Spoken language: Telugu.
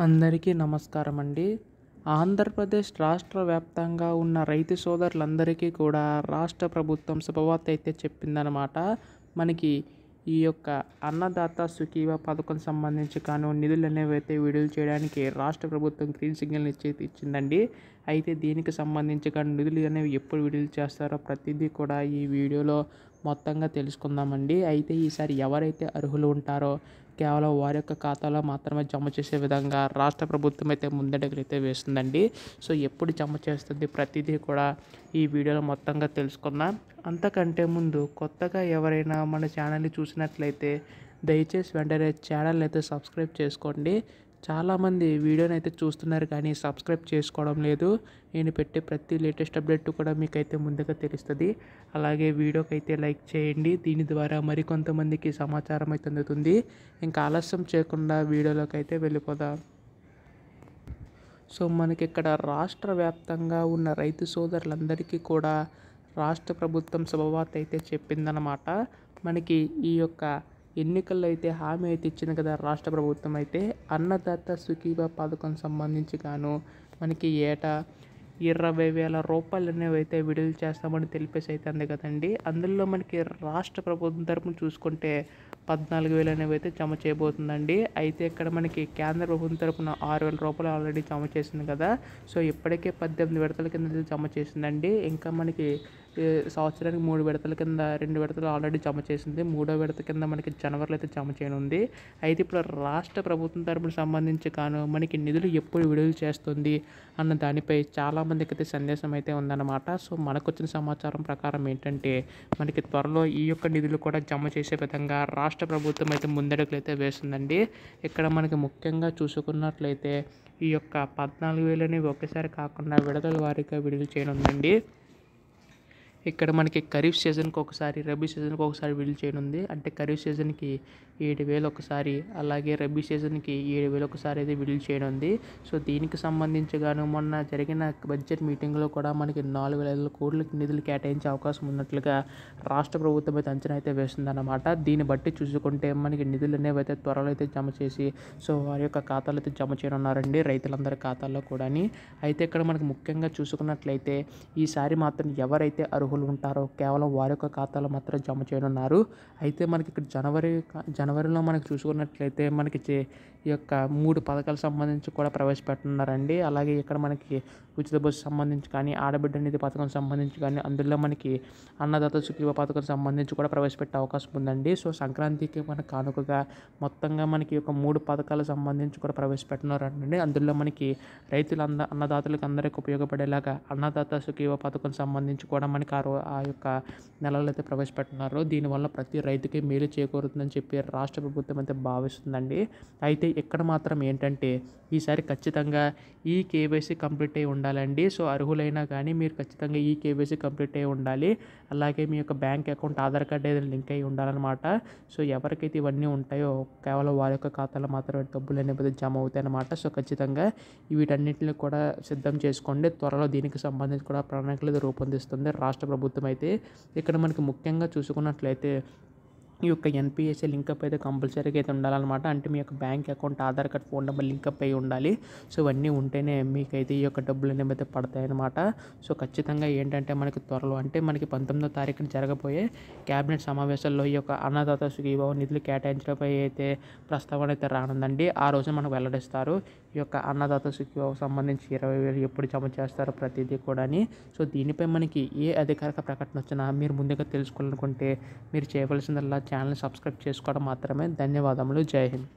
అందరికీ నమస్కారం అండి. ఆంధ్రప్రదేశ్ రాష్ట్ర వ్యాప్తంగా ఉన్న రైతు సోదరులందరికీ కూడా రాష్ట్ర ప్రభుత్వం శుభవార్త అయితే చెప్పిందనమాట. మనకి ఈ యొక్క అన్నదాత సుఖీభవ పథకం సంబంధించి నిధులు అనేవి అయితే విడుదల చేయడానికి రాష్ట్ర ప్రభుత్వం గ్రీన్ సిగ్నల్ ఇచ్చిందండి. అయితే దీనికి సంబంధించి నిధులు అనేవి ఎప్పుడు విడుదల చేస్తారో ప్రతిదీ కూడా ఈ వీడియోలో మొత్తంగా తెలుసుకుందామండి. అయితే ఈసారి ఎవరైతే అర్హులు ఉంటారో కేవలం వారి యొక్క ఖాతాలో మాత్రమే జమ చేసే విధంగా రాష్ట్ర ప్రభుత్వం అయితే ముందడుగులు అయితే వేస్తుందండి. సో ఎప్పుడు జమ చేస్తుంది ప్రతిదీ కూడా ఈ వీడియోలో మొత్తంగా తెలుసుకుందాం. అంతకంటే ముందు కొత్తగా ఎవరైనా మన ఛానల్ని చూసినట్లయితే దయచేసి వెంటనే ఛానల్ని అయితే సబ్స్క్రైబ్ చేసుకోండి. చాలామంది వీడియోని అయితే చూస్తున్నారు కానీ సబ్స్క్రైబ్ చేసుకోవడం లేదు. నేను పెట్టే ప్రతి లేటెస్ట్ అప్డేట్ కూడా మీకైతే ముందుగా తెలుస్తుంది. అలాగే వీడియోకి అయితే లైక్ చేయండి. దీని ద్వారా మరికొంతమందికి సమాచారం అయితే అందుతుంది. ఇంకా ఆలస్యం చేయకుండా వీడియోలోకి అయితే వెళ్ళిపోదాం. సో మనకి ఇక్కడ రాష్ట్ర వ్యాప్తంగా ఉన్న రైతు సోదరులందరికీ కూడా రాష్ట్ర ప్రభుత్వం శుభవార్త అయితే చెప్పిందనమాట. మనకి ఈ యొక్క ఎన్నికల్లో అయితే హామీ అయితే ఇచ్చింది కదా రాష్ట్ర ప్రభుత్వం అయితే. అన్నదాత సుఖీభవ పథకం సంబంధించి మనకి ఏటా 20,000 రూపాయలు అనేవి అయితే విడుదల చేస్తామని తెలిపేసి అయితే అంది కదండి. అందులో మనకి రాష్ట్ర ప్రభుత్వం తరపున చూసుకుంటే 14,000 అనేవి అయితే జమ చేయబోతుందండి. అయితే ఇక్కడ మనకి కేంద్ర ప్రభుత్వం తరపున 6,000 రూపాయలు ఆల్రెడీ జమ చేసింది కదా. సో ఇప్పటికే 18 విడతల కింద జమ చేసిందండి. ఇంకా మనకి సంవత్సరానికి 3 విడతల కింద 2 విడతలు ఆల్రెడీ జమ చేసింది. 3వ విడత కింద మనకి జనవరిలో అయితే జమ చేయనుంది. అయితే ఇప్పుడు రాష్ట్ర ప్రభుత్వం తరపున సంబంధించి మనకి నిధులు ఎప్పుడు విడుదల చేస్తుంది అన్న దానిపై చాలామందికి అయితే సందేశం అయితే ఉందన్నమాట. సో మనకు వచ్చిన సమాచారం ప్రకారం ఏంటంటే మనకి త్వరలో ఈ యొక్క నిధులు కూడా జమ చేసే విధంగా రాష్ట్ర ప్రభుత్వం అయితే ముందడుగులు అయితే వేస్తుందండి. ఇక్కడ మనకి ముఖ్యంగా చూసుకున్నట్లయితే ఈ యొక్క 14,000 అనేవి ఒకేసారి కాకుండా విడతల వారీగా విడుదల చేయనుందండి. ఇక్కడ మనకి ఖరీఫ్ సీజన్కి ఒకసారి, రబీ సీజన్కి ఒకసారి విడుదల చేయనుంది. అంటే ఖరీఫ్ సీజన్కి 7,000 ఒకసారి, అలాగే రబీ సీజన్కి 7,000 ఒకసారి అయితే విడుదల చేయనుంది. సో దీనికి సంబంధించి మొన్న జరిగిన బడ్జెట్ మీటింగ్లో కూడా మనకి 4,500 కోట్లకి నిధులు కేటాయించే అవకాశం ఉన్నట్లుగా రాష్ట్ర ప్రభుత్వం అయితే అంచనా అయితే వేస్తుందన్నమాట. దీన్ని బట్టి చూసుకుంటే మనకి నిధులు అనేవి అయితే త్వరలో అయితే జమ చేసి సో వారి యొక్క ఖాతాలో అయితే జమ చేయనున్నారండి, రైతులందరి ఖాతాల్లో కూడా. అయితే ఇక్కడ మనకి ముఖ్యంగా చూసుకున్నట్లయితే ఈసారి మాత్రం ఎవరైతే అర్హులు ఉంటారో కేవలం వారి యొక్క ఖాతాలో మాత్రం జమ చేయనున్నారు. అయితే మనకి ఇక్కడ జనవరిలో మనకి చూసుకున్నట్లయితే మనకి ఈ యొక్క 3 పథకాలకు సంబంధించి కూడా ప్రవేశపెట్టనున్నారండి. అలాగే ఇక్కడ మనకి ఉచిత బస్సు సంబంధించి ఆడబిడ్డ నిధి పథకం సంబంధించి అందులో మనకి అన్నదాత సుఖీభవ పథకం సంబంధించి కూడా ప్రవేశపెట్టే అవకాశం ఉందండి. సో సంక్రాంతికి మనకు కానుకగా మొత్తంగా మనకి ఒక 3 పథకాలకు సంబంధించి కూడా ప్రవేశపెట్టున్నారండి. అందులో మనకి అన్నదాతలకు అందరికీ ఉపయోగపడేలాగా అన్నదాత సుఖీభవ పథకం సంబంధించి కూడా మనకి ఆ యొక్క నెలలో అయితే ప్రవేశపెట్టున్నారు. దీనివల్ల ప్రతి రైతుకి మేలు చేకూరుతుందని చెప్పి రాష్ట్ర ప్రభుత్వం అయితే భావిస్తుందండి. అయితే ఇక్కడ మాత్రం ఏంటంటే ఈసారి ఖచ్చితంగా ఈ కేవైసీ కంప్లీట్ అయి ఉండాలండి. సో అర్హులైనా కానీ మీరు ఖచ్చితంగా ఈ కేవైసీ కంప్లీట్ అయి ఉండాలి. అలాగే మీ యొక్క బ్యాంక్ అకౌంట్ ఆధార్ కార్డ్ ఏదైనా లింక్ అయి ఉండాలన్నమాట. సో ఎవరికైతే ఇవన్నీ ఉంటాయో కేవలం వారి యొక్క ఖాతాలో మాత్రమే డబ్బులు అనేవి జమ అవుతాయి అన్నమాట. సో ఖచ్చితంగా వీటన్నిటిని కూడా సిద్ధం చేసుకోండి. త్వరలో దీనికి సంబంధించి కూడా ప్రణాళికలు రూపొందిస్తుంది రాష్ట్ర ప్రభుత్వం అయితే. ఇక్కడ మనకి ముఖ్యంగా చూసుకున్నట్లయితే ఈ యొక్క ఎన్పిఎస్ఏ లింకప్ అయితే కంపల్సరీగా అయితే ఉండాలన్నమాట. అంటే మీ యొక్క bank account, Aadhaar card, phone number link up అయి ఉండాలి. సో ఇవన్నీ ఉంటేనే మీకైతే ఈ యొక్క డబ్బులు అనేవి అయితే పడతాయన్నమాట. సో ఖచ్చితంగా ఏంటంటే మనకి త్వరలో అంటే మనకి 19వ తారీఖున జరగబోయే క్యాబినెట్ సమావేశాల్లో ఈ యొక్క అన్నదాత సుఖీభవ నిధులు కేటాయించడంపై అయితే ప్రస్తావన అయితే రానుందండి. ఆ రోజు మనకు వెల్లడిస్తారు ఈ యొక్క అన్నదాత సుఖీభవ సంబంధించి 20,000 ఎప్పుడు జమ చేస్తారో ప్రతిదీ కూడా. సో దీనిపై మనకి ఏ అధికారిక ప్రకటన వచ్చినా మీరు ముందుగా తెలుసుకోవాలనుకుంటే మీరు చేయవలసిందల్లా ఛానల్ని సబ్స్క్రైబ్ చేసుకోవడం మాత్రమే. ధన్యవాదములు. జై హింద్.